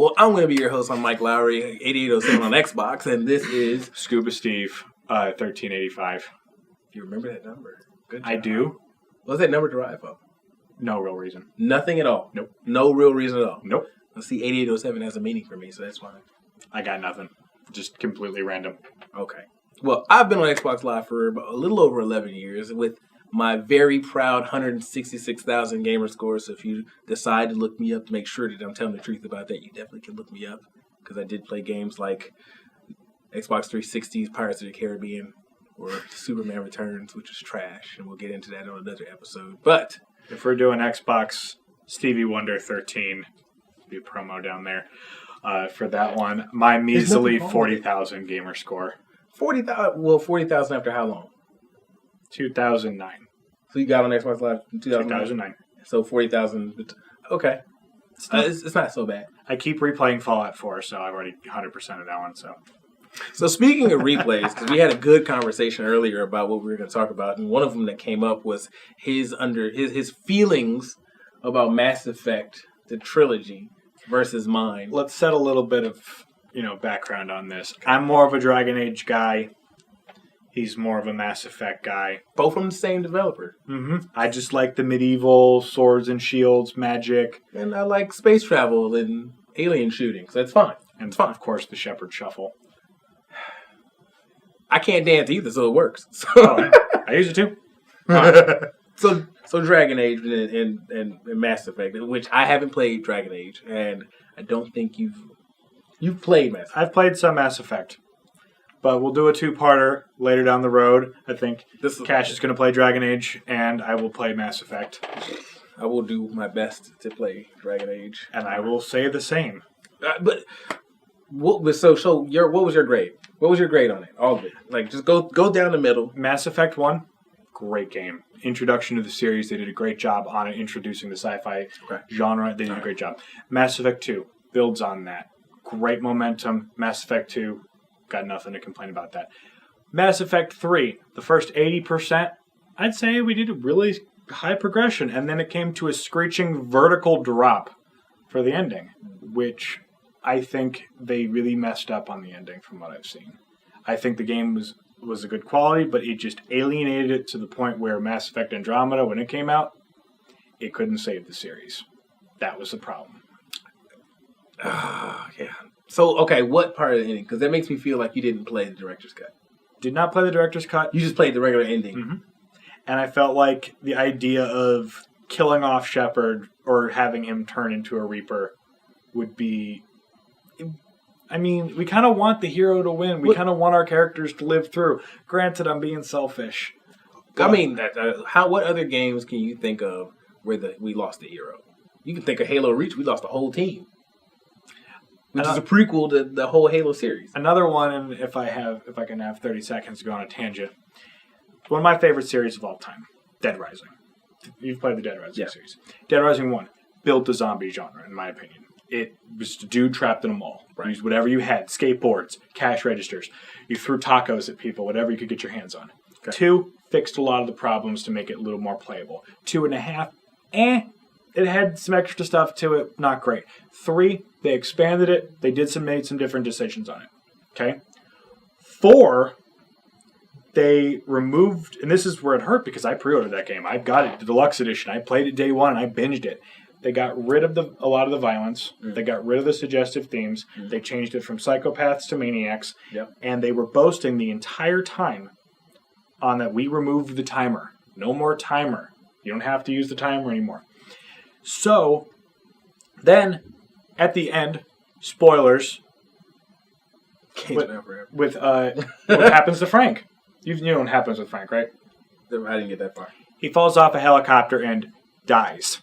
Well, I'm going to be your host. I'm Mike Lawery8807 on Xbox, and this is Scuba Steve, 1385. You remember that number? Good job. I do. What's that number derived from? No real reason. Nothing at all. Nope. No real reason at all. Nope. Let's see, 8807 has a meaning for me, so that's fine. I got nothing. Just completely random. Okay. Well, I've been on Xbox Live for a little over 11 years with my very proud 166,000 gamer score. So if you decide to look me up to make sure that I'm telling the truth about that, you definitely can look me up. Because I did play games like Xbox 360's Pirates of the Caribbean or Superman Returns, which is trash. And we'll get into that on another episode. But if we're doing Xbox, Stevie Wonder 13, be a promo down there for that one. My measly 40,000 gamer score. 40,000. Well, 40,000 after how long? 2009. So you got on Xbox Live in 2009? So 40,000. Okay. It's not so bad. I keep replaying Fallout 4, so I've already 100% of that one. So speaking of replays, because we had a good conversation earlier about what we were going to talk about, and one of them that came up was his feelings about Mass Effect, the trilogy, versus mine. Let's set a little bit of background on this. I'm more of a Dragon Age guy. He's more of a Mass Effect guy. Both from the same developer. Mm-hmm. I just like the medieval swords and shields, magic. And I like space travel and alien shooting, so that's fine. And it's fine. Of course, the Shepherd Shuffle. I can't dance either, so it works. So. I use it too. So Dragon Age and Mass Effect, which I haven't played Dragon Age, and I don't think you've played Mass Effect. I've played some Mass Effect. But we'll do a two-parter later down the road. I think Kassh is going to play Dragon Age, and I will play Mass Effect. I will do my best to play Dragon Age. And I will say the same. But what was your grade? What was your grade on it? All of it. Like, just go down the middle. Mass Effect 1, great game. Introduction to the series, they did a great job on it, introducing the sci-fi genre. They did a great job. Mass Effect 2 builds on that. Great momentum. Mass Effect 2. Got nothing to complain about that. Mass Effect 3, the first 80%, I'd say we did a really high progression, and then it came to a screeching vertical drop for the ending, which I think they really messed up on the ending from what I've seen. I think the game was a good quality, but it just alienated it to the point where Mass Effect Andromeda, when it came out, it couldn't save the series. That was the problem. Yeah. So, okay, what part of the ending? Because that makes me feel like you didn't play the director's cut. Did not play the director's cut. You just played the regular ending. Mm-hmm. And I felt like the idea of killing off Shepard or having him turn into a Reaper would be... I mean, we kind of want the hero to win. We kind of want our characters to live through. Granted, I'm being selfish. I mean, what other games can you think of where we lost the hero? You can think of Halo Reach. We lost the whole team. Which is a prequel to the whole Halo series. Another one, and if I can have 30 seconds to go on a tangent, one of my favorite series of all time, Dead Rising. You've played the Dead Rising series. Dead Rising 1 built the zombie genre, in my opinion. It was a dude trapped in a mall. Right. Used whatever you had, skateboards, cash registers. You threw tacos at people, whatever you could get your hands on. Okay. 2, fixed a lot of the problems to make it a little more playable. 2.5, it had some extra stuff to it, not great. 3, they expanded it. They made some different decisions on it. Okay? 4, they removed, and this is where it hurt because I pre-ordered that game. I've got it, the deluxe edition. I played it day one and I binged it. They got rid of a lot of the violence. Mm. They got rid of the suggestive themes. Mm. They changed it from psychopaths to maniacs. Yep. And they were boasting the entire time on that we removed the timer. No more timer. You don't have to use the timer anymore. So, then, at the end, spoilers, with what happens to Frank. You know what happens with Frank, right? I didn't get that far. He falls off a helicopter and dies.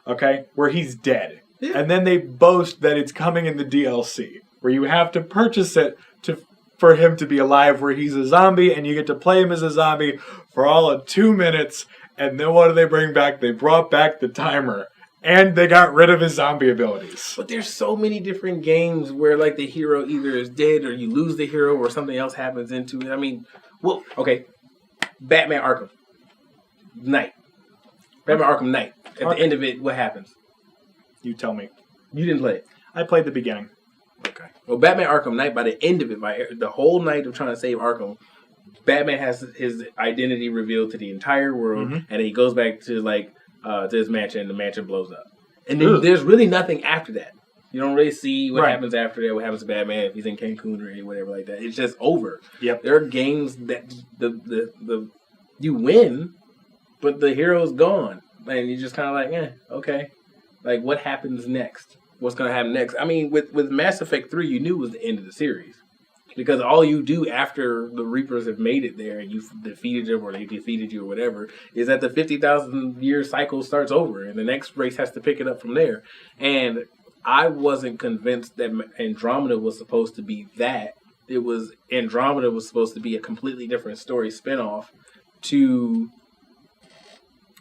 Okay. Where he's dead. Yeah. And then they boast that it's coming in the DLC, where you have to purchase it for him to be alive, where he's a zombie, and you get to play him as a zombie for all of 2 minutes. And then what do they bring back? They brought back the timer. And they got rid of his zombie abilities. But there's so many different games where, like, the hero either is dead or you lose the hero or something else happens into it. I mean, well, okay. Batman Arkham Knight. Batman Arkham Knight. At the end of it, what happens? You tell me. You didn't play it. I played the beginning. Okay. Well, Batman Arkham Knight, by the end of it, by the whole night of trying to save Arkham, Batman has his identity revealed to the entire world, and he goes back to to his mansion, and the mansion blows up. And then there's really nothing after that. You don't really see what happens after that, what happens to Batman if he's in Cancun or whatever like that. It's just over. Yep. There are games that you win, but the hero's gone. And you're just kind of like, okay. Like, what happens next? What's going to happen next? I mean, with Mass Effect 3, you knew it was the end of the series. Because all you do after the Reapers have made it there and you've defeated them or they defeated you or whatever is that the 50,000 year cycle starts over and the next race has to pick it up from there. And I wasn't convinced that Andromeda was supposed to be that. Andromeda was supposed to be a completely different story spinoff to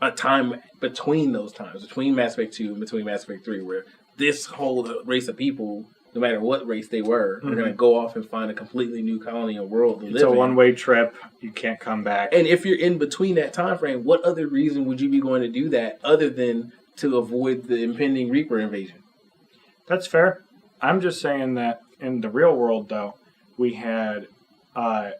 a time between those times, between Mass Effect 2 and between Mass Effect 3, where this whole race of people, no matter what race they were, are going to go off and find a completely new colony and world to live in. It's a one-way trip. You can't come back. And if you're in between that time frame, what other reason would you be going to do that other than to avoid the impending Reaper invasion? That's fair. I'm just saying that in the real world, though, we had a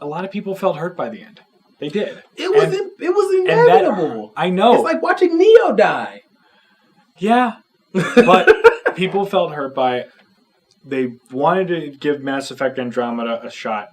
lot of people felt hurt by the end. They did. It was inevitable. I know. It's like watching Neo die. Yeah. But people felt hurt by it. They wanted to give Mass Effect Andromeda a shot.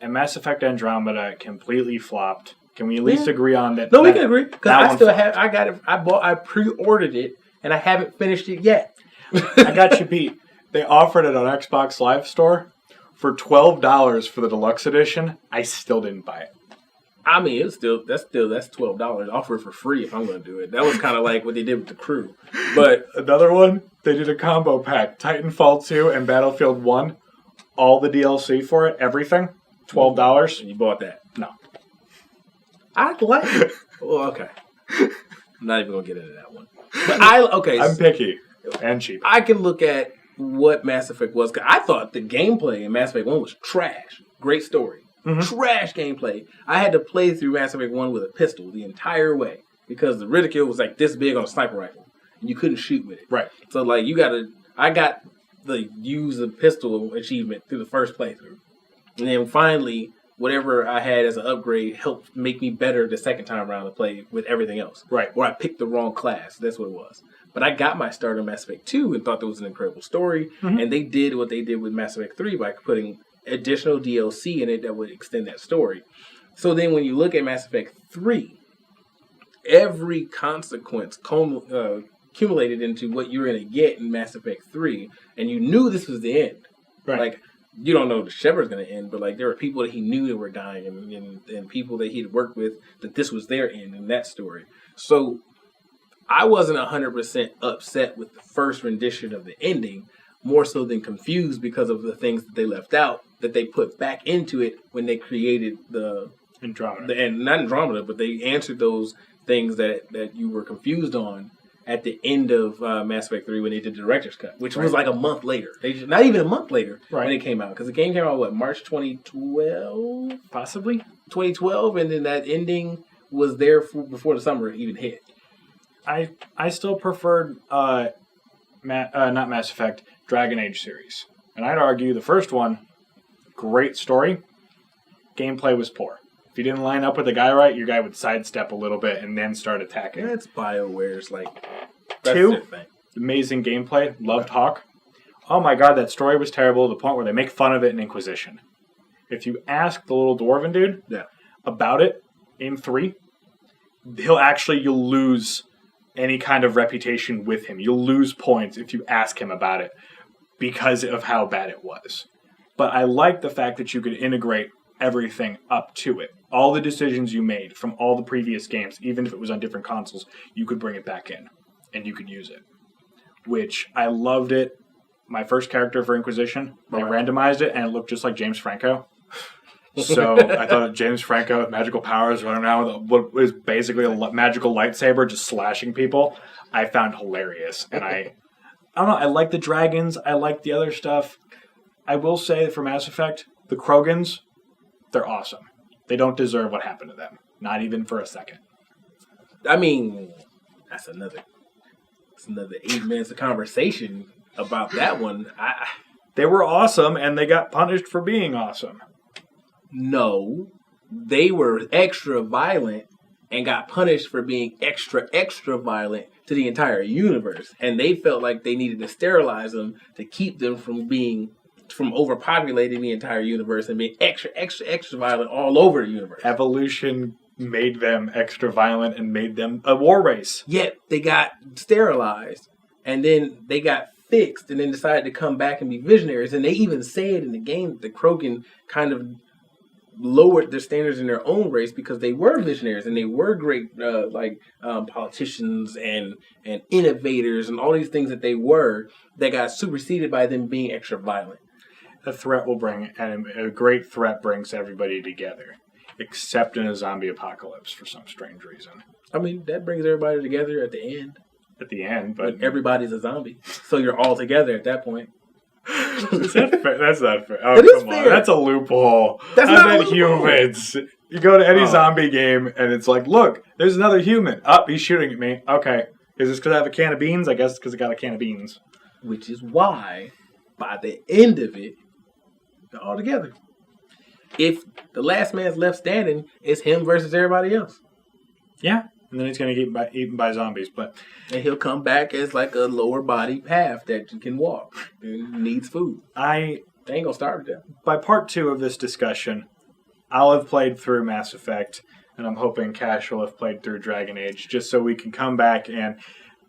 And Mass Effect Andromeda completely flopped. Can we at least agree on that? No, we can agree. Because I got it. I pre-ordered it, and I haven't finished it yet. I got you beat. They offered it on Xbox Live Store for $12 for the deluxe edition. I still didn't buy it. I mean, that's $12. Offer it for free if I'm going to do it. That was kind of like what they did with The Crew. But another one, they did a combo pack: Titanfall 2 and Battlefield 1. All the DLC for it, everything, $12. And you bought that? No. I like it. Well, okay. I'm not even going to get into that one. But I'm picky and cheap. I can look at what Mass Effect was. Cause I thought the gameplay in Mass Effect 1 was trash. Great story. Trash gameplay. I had to play through Mass Effect 1 with a pistol the entire way because the reticule was like this big on a sniper rifle and you couldn't shoot with it. Right. So like I got the use a pistol achievement through the first playthrough. And then finally, whatever I had as an upgrade helped make me better the second time around to play with everything else. Right. Or I picked the wrong class. That's what it was. But I got my start on Mass Effect 2 and thought that was an incredible story. And they did what they did with Mass Effect 3 by putting additional DLC in it that would extend that story. So then when you look at Mass Effect 3, every consequence accumulated into what you're going to get in Mass Effect 3, and you knew this was the end. Right. Like, you don't know the Shepard's going to end, but like there were people that he knew that were dying and people that he'd worked with that this was their end in that story. So I wasn't 100% upset with the first rendition of the ending, more so than confused because of the things that they left out that they put back into it when they created the Andromeda. And not Andromeda, but they answered those things that you were confused on at the end of Mass Effect 3 when they did the director's cut, which was like a month later. Not even a month later when it came out. Because the game came out, March 2012? Possibly. 2012, and then that ending was there before the summer even hit. I still preferred, not Mass Effect, Dragon Age series. And I'd argue the first one, great story, gameplay was poor. If you didn't line up with the guy right, your guy would sidestep a little bit and then start attacking. That's BioWare's that's 2, their thing. Amazing gameplay, loved Hawk. Oh my god, that story was terrible to the point where they make fun of it in Inquisition. If you ask the little dwarven dude about it in 3, you'll lose any kind of reputation with him. You'll lose points if you ask him about it because of how bad it was. But I like the fact that you could integrate everything up to it. All the decisions you made from all the previous games, even if it was on different consoles, you could bring it back in and you could use it. Which I loved it. My first character for Inquisition, they randomized it and it looked just like James Franco. So I thought James Franco with magical powers running around with what was basically a magical lightsaber just slashing people. I found hilarious. And I don't know, I like the dragons. I like the other stuff. I will say that for Mass Effect, the Krogans, they're awesome. They don't deserve what happened to them. Not even for a second. I mean, that's another It's another 8 minutes of conversation about that one. They were awesome, and they got punished for being awesome. No, they were extra violent and got punished for being extra violent to the entire universe. And they felt like they needed to sterilize them to keep them from overpopulating the entire universe and being extra violent all over the universe. Evolution made them extra violent and made them a war race. Yet they got sterilized, and then they got fixed, and then decided to come back and be visionaries. And they even said in the game that the Krogan kind of lowered their standards in their own race because they were visionaries and they were great politicians and innovators and all these things that they were that got superseded by them being extra violent. A threat will bring, and a great threat brings everybody together, except in a zombie apocalypse for some strange reason. I mean, that brings everybody together at the end. At the end, but everybody's a zombie, so you're all together at that point. Is that fair? That's not fair. Oh, it is come fair. On. That's a loophole. That's I not meant a loophole. humans. You go to any zombie game, and it's like, look, there's another human. Up, he's shooting at me. Okay. Is this because I have a can of beans? I guess it's because I got a can of beans. Which is why, by the end of it, they're all together. If the last man's left standing, it's him versus everybody else. Yeah. And then he's going to get eaten by zombies. And he'll come back as like a lower body path that you can walk. And needs food. They ain't going to starve to death. By part 2 of this discussion, I'll have played through Mass Effect, and I'm hoping Kassh will have played through Dragon Age, just so we can come back and,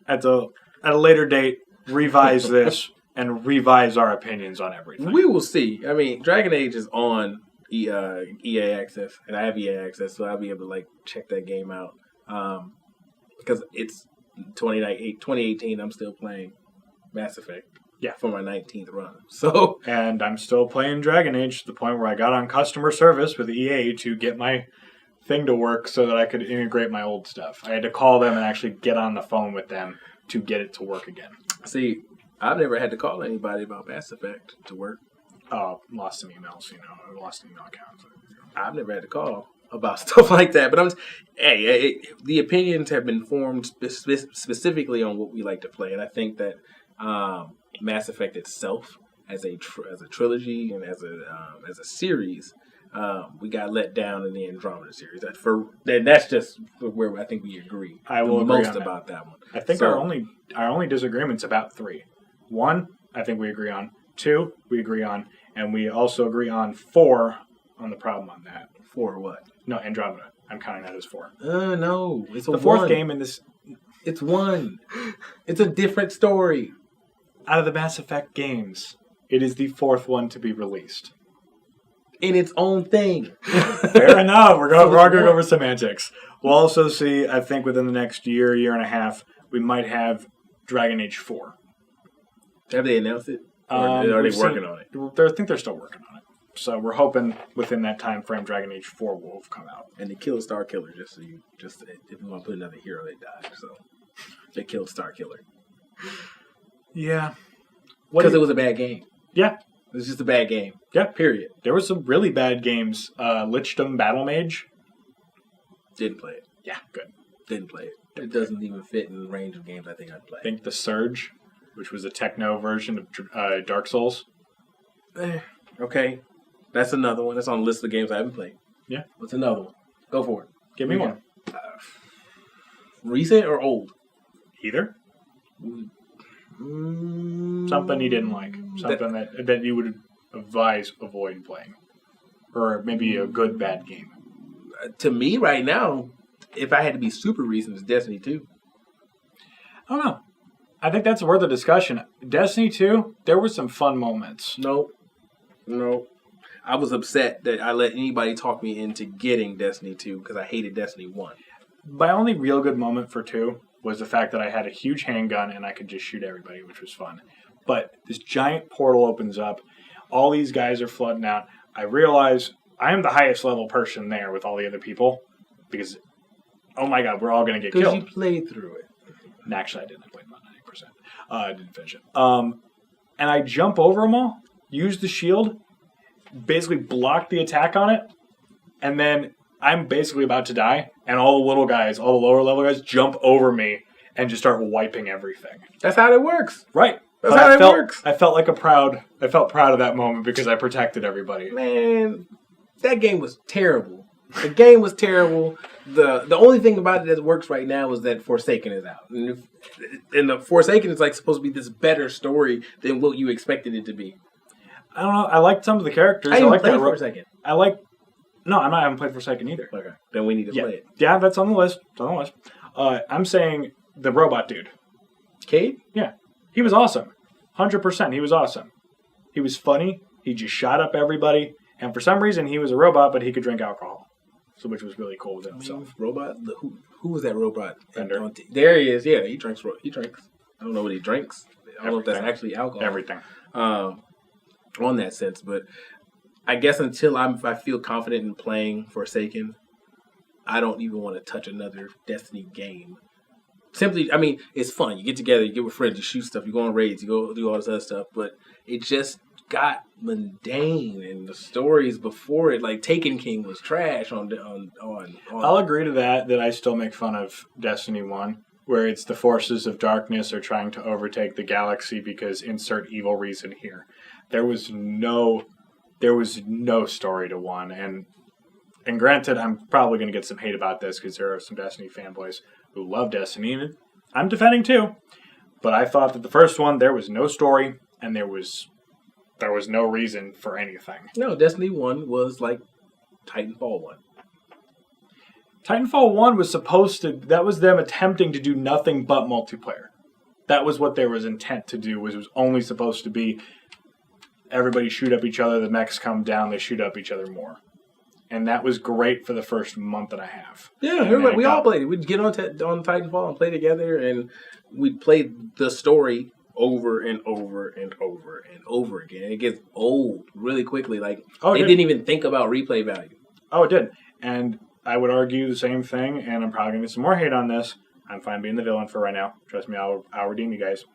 at a later date, revise this and revise our opinions on everything. We will see. I mean, Dragon Age is on EA Access, and I have EA Access, so I'll be able to check that game out. Because it's 2018, I'm still playing Mass Effect. Yeah, for my 19th run. So, and I'm still playing Dragon Age to the point where I got on customer service with EA to get my thing to work so that I could integrate my old stuff. I had to call them and actually get on the phone with them to get it to work again. See, I've never had to call anybody about Mass Effect to work. Oh, lost some emails, I lost an email account. I've never had to call about stuff like that, but the opinions have been formed specifically on what we like to play, and I think that Mass Effect itself, as a trilogy and as a series, we got let down in the Andromeda series. That's just where I think we agree. I will agree most on about that one. I think our only disagreement's about 3. 1, I think we agree on. 2, we agree on, and we also agree on 4 on the problem on that. 4 what? No, Andromeda. I'm counting that as 4. No, it's the 4th game in this. It's 1. It's a different story. Out of the Mass Effect games, it is the 4th one to be released. In its own thing. Fair enough. We're arguing over semantics. We'll also see, I think within the next year and a half, we might have Dragon Age 4. Have they announced it? Or are they working on it? I think they're still working on it. So we're hoping within that time frame, Dragon Age 4 will have come out. And they killed Star Killer if you want to put another hero, they died. So they killed Star Killer. Yeah. Because it was a bad game. Yeah. It was just a bad game. Yeah. Period. There were some really bad games. Lichdom Battle Mage. Didn't play it. Yeah, good. Didn't play it. It doesn't even fit in the range of games I think I'd play. I think The Surge, which was a techno version of Dark Souls. Okay. That's another one. That's on the list of games I haven't played. Yeah. What's another one? Go for it. Give me one. Recent or old? Either. Something you didn't like. Something that you would advise avoid playing. Or maybe a good, bad game. To me, right now, if I had to be super recent, it's Destiny 2. I don't know. I think that's worth a discussion. Destiny 2, there were some fun moments. Nope. I was upset that I let anybody talk me into getting Destiny 2 because I hated Destiny 1. My only real good moment for 2 was the fact that I had a huge handgun and I could just shoot everybody, which was fun. But this giant portal opens up. All these guys are flooding out. I realize I am the highest level person there with all the other people because, oh my god, we're all going to get killed. Because you played through it. And actually, I didn't. I played about 90%. I didn't finish it. And I jump over them all, use the shield, basically block the attack on it, and then I'm basically about to die, and all the little guys, all the lower level guys, jump over me and just start wiping everything. That's how it works. Right. That's how it works. I felt proud of that moment because I protected everybody. Man, that game was terrible. The game was terrible. The only thing about it that works right now is that Forsaken is out. And the Forsaken is like supposed to be this better story than what you expected it to be. I don't know. I liked some of the characters. I like played that Forsaken. No, I haven't played Forsaken either. Okay. Then we need to play it. Yeah, that's on the list. It's on the list. I'm saying the robot dude. Cade? Yeah. He was awesome. 100%. He was awesome. He was funny. He just shot up everybody. And for some reason, he was a robot, but he could drink alcohol. So, which was really cool within himself. Robot? Who was that robot? Bender. There he is. Yeah, he drinks. I don't know what he drinks. I don't know if that's actually alcohol. Everything. On that sense, but I guess until I feel confident in playing Forsaken, I don't even want to touch another Destiny game. Simply, I mean, it's fun. You get together, you get with friends, you shoot stuff, you go on raids, you go do all this other stuff, but it just got mundane, and the stories before it, like Taken King, was trash on. I'll agree to that I still make fun of Destiny 1, where it's the forces of darkness are trying to overtake the galaxy because insert evil reason here. There was no story to 1, and granted, I'm probably going to get some hate about this because there are some Destiny fanboys who love Destiny, and I'm defending too. But I thought that the first one, there was no story, and there was no reason for anything. No, Destiny 1 was like Titanfall 1. Titanfall 1 was that was them attempting to do nothing but multiplayer. That was what there was intent to do, was it was only supposed to be everybody shoot up each other, the mechs come down, they shoot up each other more. And that was great for the first month and a half. Yeah, we all played it. We'd get on Titanfall and play together, and we'd play the story over and over and over and over again. And it gets old really quickly. Like, they didn't even think about replay value. Oh, it did. And I would argue the same thing, and I'm probably going to get some more hate on this. I'm fine being the villain for right now. Trust me, I'll redeem you guys.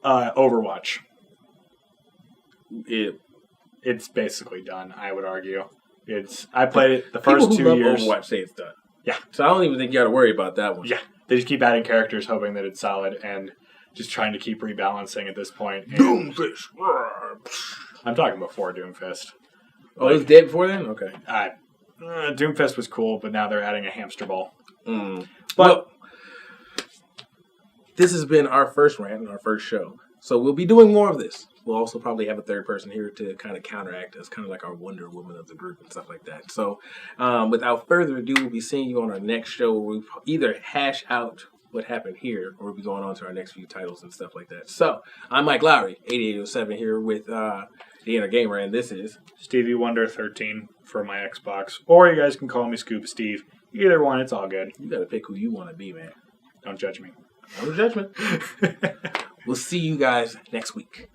Overwatch. It's basically done, I would argue. I played it the first 2 years. Overwatch say it's done. Yeah. So I don't even think you got to worry about that one. Yeah. They just keep adding characters, hoping that it's solid, and just trying to keep rebalancing at this point. Doomfist! I'm talking before Doomfist. Oh, it was dead before then? Okay. Doomfist was cool, but now they're adding a hamster ball. But this has been our first rant and our first show. So we'll be doing more of this. We'll also probably have a third person here to kind of counteract us, kind of like our Wonder Woman of the group and stuff like that. So without further ado, we'll be seeing you on our next show where we either hash out what happened here or we'll be going on to our next few titles and stuff like that. So I'm Mike Lawery8807 here with the Inner Gamer, and this is Stevie Wonder 13 for my Xbox. Or you guys can call me Scoop Steve. Either one, it's all good. You got to pick who you want to be, man. Don't judge me. No judgment. We'll see you guys next week.